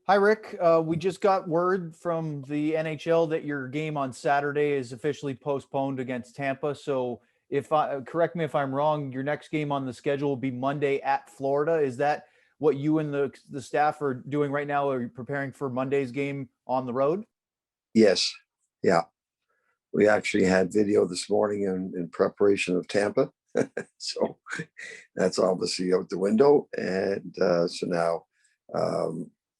Hi, Rick. We just got word from the NHL that your game on Saturday is officially postponed against Tampa. So, if I correct me if I'm wrong, your next game on the schedule will be Monday at Florida. Is that what you and the staff are doing right now? Are you preparing for Monday's game on the road? Yes. Yeah. We actually had video this morning in preparation of Tampa. So that's obviously out the window. And so now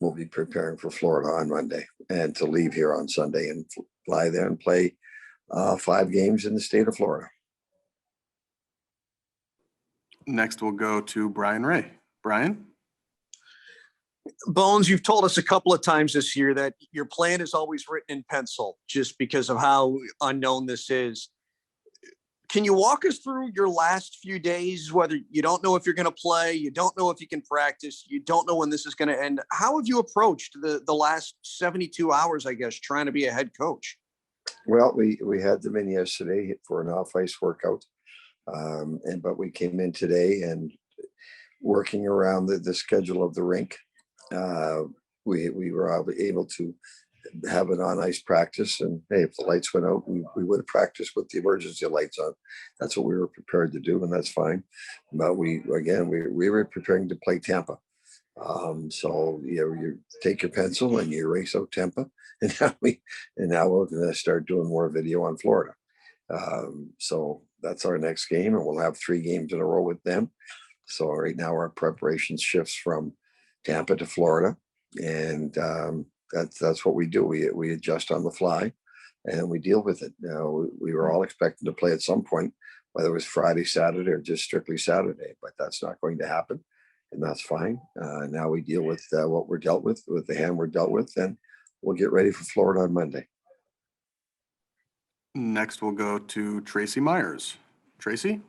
we'll be preparing for Florida on Monday and to leave here on Sunday and fly there and play 5 games in the state of Florida. Next, we'll go to Brian Ray. Brian? Bones, you've told us a couple of times this year that your plan is always written in pencil just because of how unknown this is. Can you walk us through your last few days, whether you don't know if you're going to play, you don't know if you can practice, you don't know when this is going to end? How have you approached the last 72 hours, I guess, trying to be a head coach? Well, we had them in yesterday for an off-ice workout. But we came in today and working around the schedule of the rink. We were able to have an on-ice practice, and hey, if the lights went out, we would have practiced with the emergency lights on. That's what we were prepared to do, and that's fine. But we were preparing to play Tampa. So you take your pencil and you erase out Tampa, and now we're going to start doing more video on Florida. So that's our next game, and we'll have 3 games in a row with them. So right now our preparation shifts from Tampa to Florida, and that's what we do. We adjust on the fly, and we deal with it. Now we were all expecting to play at some point, whether it was Friday, Saturday, or just strictly Saturday, but that's not going to happen, and that's fine. Now we deal with what we're dealt with the hand we're dealt with, and we'll get ready for Florida on Monday. Next, we'll go to Tracy Myers. Tracy?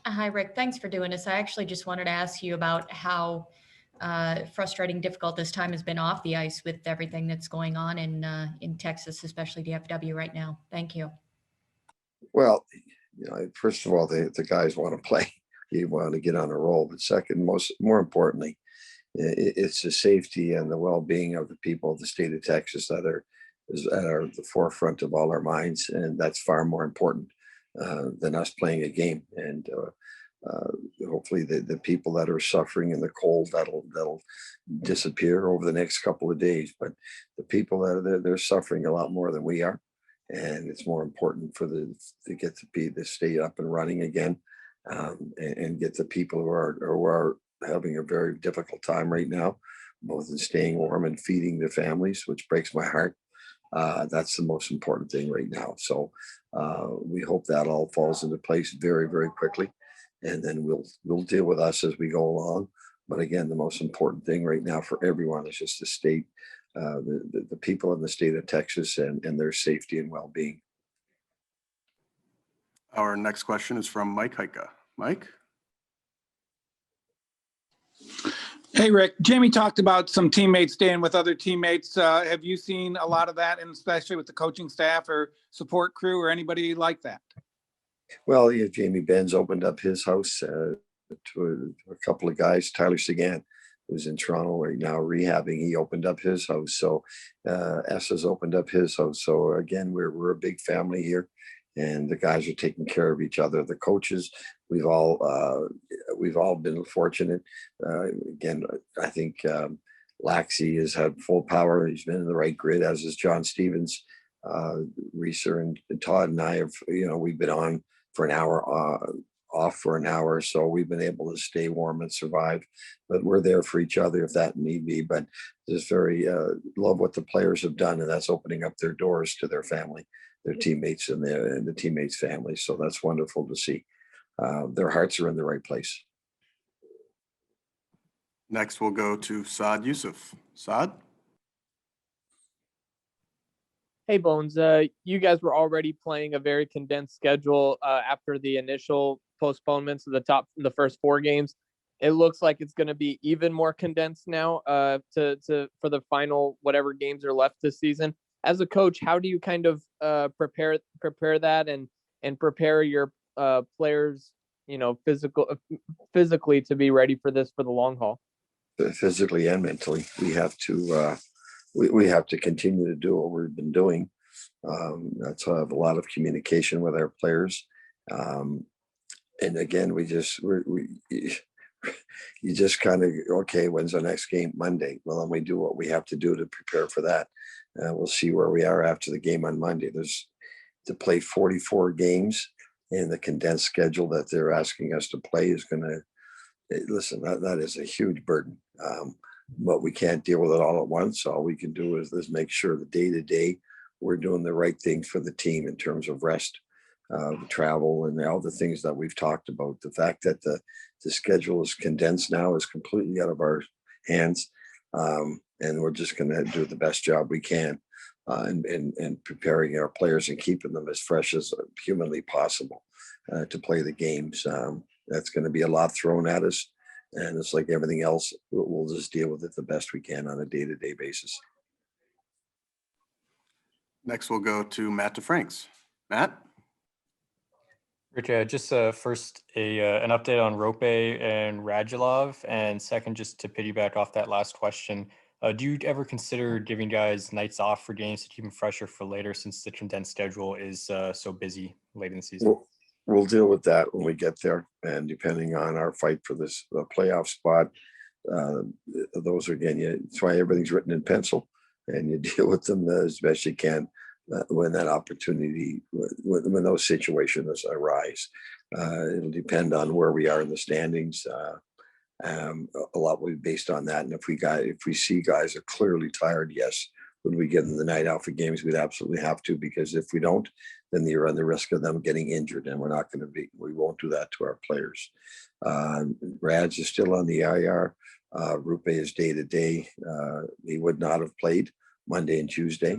Hi, Rick. Thanks for doing this. I actually just wanted to ask you about how frustrating, difficult this time has been off the ice with everything that's going on in Texas, especially DFW right now. Thank you. Well, first of all, the guys want to play. You want to get on a roll, but second, more importantly, it's the safety and the well-being of the people of the state of Texas that are at the forefront of all our minds, and that's far more important than us playing a game. And hopefully, the people that are suffering in the cold, that'll disappear over the next couple of days. But the people that they're suffering a lot more than we are, and it's more important to get the state up and running again, and get the people who are having a very difficult time right now, both in staying warm and feeding their families, which breaks my heart. That's the most important thing right now. So we hope that all falls into place very, very quickly, and then we'll deal with us as we go along. But again, the most important thing right now for everyone is just the state, the people in the state of Texas and their safety and well-being. Our next question is from Mike Heika. Mike? Hey, Rick. Jamie talked about some teammates staying with other teammates. Have you seen a lot of that, and especially with the coaching staff or support crew or anybody like that? Well, yeah, Jamie Benz opened up his house to a couple of guys. Tyler Sagan, who's in Toronto right now rehabbing, he opened up his house. So has opened up his house. So again, we're a big family here, and the guys are taking care of each other. The coaches, we've all been fortunate. Again, I think Laxey has had full power. He's been in the right grid, as is John Stevens. Reeser and Todd and I have, we've been on for an hour, off for an hour. So we've been able to stay warm and survive, but we're there for each other if that need be. But just very love what the players have done, and that's opening up their doors to their family, their teammates and the teammates' families. So that's wonderful to see. Their hearts are in the right place. Next, we'll go to Saad Youssef. Saad? Hey, Bones, you guys were already playing a very condensed schedule after the initial postponements of the first 4 games. It looks like it's going to be even more condensed now for the final whatever games are left this season. As a coach, how do you kind of prepare that and prepare your players, physically to be ready for this for the long haul? Physically and mentally, we have to we have to continue to do what we've been doing. That's why I have a lot of communication with our players. And again, we you just kind of, okay, when's our next game? Monday. Well, then we do what we have to do to prepare for that. We'll see where we are after the game on Monday. There's to play 44 games, and the condensed schedule that they're asking us to play is going to, listen, that is a huge burden. But we can't deal with it all at once. All we can do is make sure the day to day we're doing the right thing for the team in terms of rest, travel, and all the things that we've talked about. The fact that the schedule is condensed now is completely out of our hands, and we're just going to do the best job we can in preparing our players and keeping them as fresh as humanly possible to play the games. That's going to be a lot thrown at us. And it's like everything else, we'll just deal with it the best we can on a day-to-day basis. Next, we'll go to Matt DeFranks. Matt? Rich, just first an update on Rope and Radulov, and second, just to piggyback off that last question, do you ever consider giving guys nights off for games to keep them fresher for later, since the condensed schedule is so busy late in the season? We'll deal with that when we get there, and depending on our fight for this playoff spot, those are, again, that's why everything's written in pencil, and you deal with them as best you can when that opportunity, when those situations arise. It'll depend on where we are in the standings. A lot will be based on that, and if we see guys are clearly tired, yes. Would we give them the night out for games? We'd absolutely have to, because if we don't, then you run the risk of them getting injured, and we won't do that to our players. Rads is still on the IR. Rupe is day to day. He would not have played Monday and Tuesday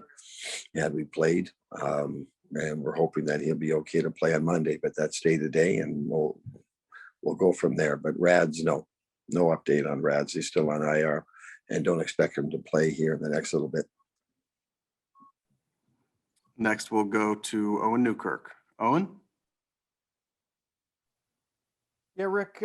had we played. And we're hoping that he'll be okay to play on Monday, but that's day to day, and we'll go from there. But Rads, no update on Rads. He's still on IR, and don't expect him to play here in the next little bit. Next, we'll go to Owen Newkirk. Owen? Yeah, Rick,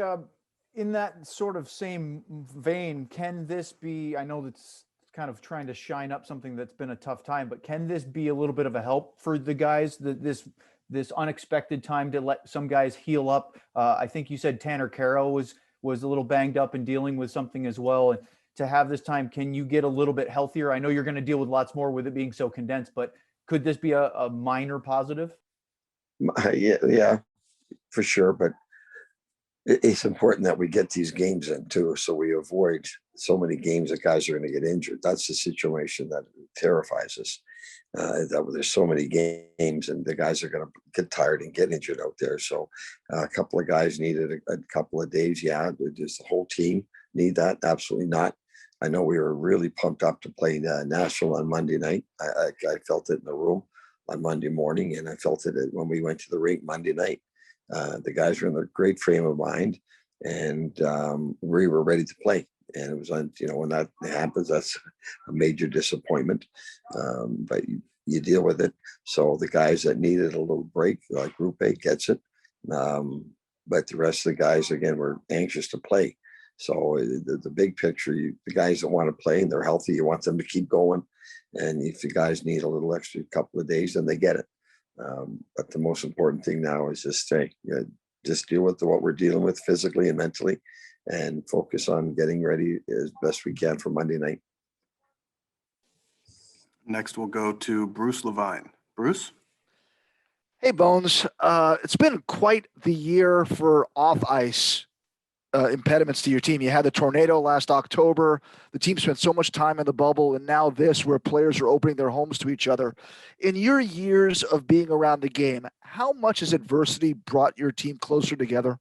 in that sort of same vein, can this be, I know that's kind of trying to shine up something that's been a tough time, but can this be a little bit of a help for the guys, this unexpected time to let some guys heal up? I think you said Tanner Carroll was a little banged up and dealing with something as well. And to have this time, can you get a little bit healthier? I know you're going to deal with lots more with it being so condensed, but could this be a minor positive? Yeah, for sure. But it's important that we get these games in too, so we avoid so many games that guys are going to get injured. That's the situation that terrifies us. That there's so many games, and the guys are going to get tired and get injured out there. So a couple of guys needed a couple of days. Yeah, does the whole team need that? Absolutely not. I know we were really pumped up to play Nashville on Monday night. I felt it in the room on Monday morning, and I felt it when we went to the rink Monday night. The guys were in a great frame of mind, and we were ready to play. And it was on, when that happens, that's a major disappointment. But you deal with it. So the guys that needed a little break, like Rupe, gets it. But the rest of the guys, again, were anxious to play. So the big picture, the guys that want to play and they're healthy, you want them to keep going. And if the guys need a little extra couple of days, then they get it. But the most important thing now is just just deal with what we're dealing with physically and mentally, and focus on getting ready as best we can for Monday night. Next, we'll go to Bruce Levine. Bruce? Hey, Bones. It's been quite the year for off-ice impediments to your team. You had the tornado last October. The team spent so much time in the bubble, and now this, where players are opening their homes to each other. In your years of being around the game, how much has adversity brought your team closer together?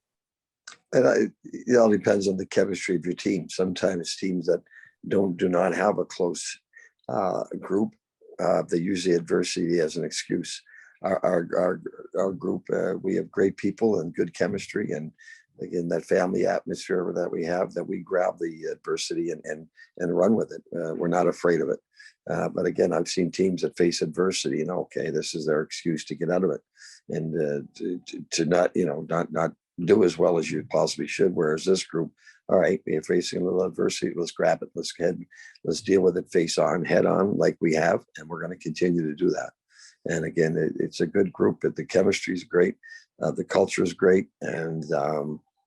And it all depends on the chemistry of your team. Sometimes teams that do not have a close group, they use the adversity as an excuse. Our group, we have great people and good chemistry, and again, that family atmosphere that we have, that we grab the adversity and run with it. We're not afraid of it. But again, I've seen teams that face adversity, and okay, this is their excuse to get out of it, and to not do as well as you possibly should. Whereas this group, all right, we're facing a little adversity. Let's grab it. Let's deal with it face on, head on, like we have, and we're going to continue to do that. And again, it's a good group. The chemistry is great, the culture is great, and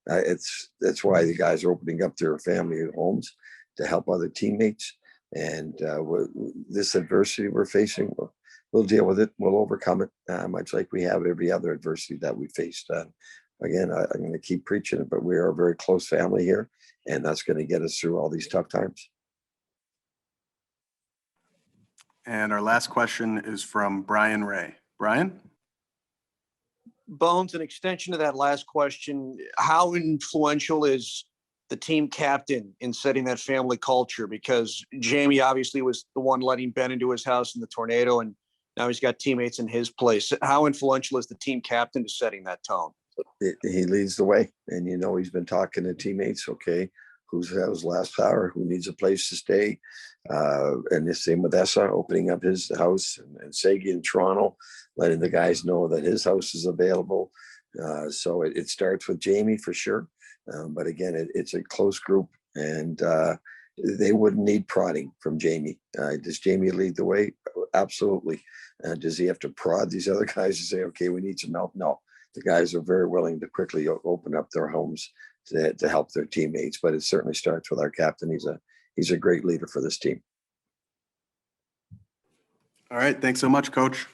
that's why the guys are opening up their family homes to help other teammates. And this adversity we're facing, we'll deal with it. We'll overcome it, much like we have every other adversity that we faced. Again, I'm going to keep preaching it, but we are a very close family here, and that's going to get us through all these tough times. And our last question is from Brian Ray. Brian? Bones, an extension of that last question, how influential is the team captain in setting that family culture? Because Jamie obviously was the one letting Ben into his house in the tornado, and now he's got teammates in his place. How influential is the team captain to setting that tone? He leads the way, and he's been talking to teammates. Okay, who's has last hour, who needs a place to stay, and the same with Essa opening up his house, and Segi in Toronto, letting the guys know that his house is available. So it starts with Jamie for sure, but again, it's a close group, and they wouldn't need prodding from Jamie. Does Jamie lead the way? Absolutely. Does he have to prod these other guys to say, okay, we need some help? No. The guys are very willing to quickly open up their homes to help their teammates, but it certainly starts with our captain. He's a great leader for this team. All right. Thanks so much, Coach.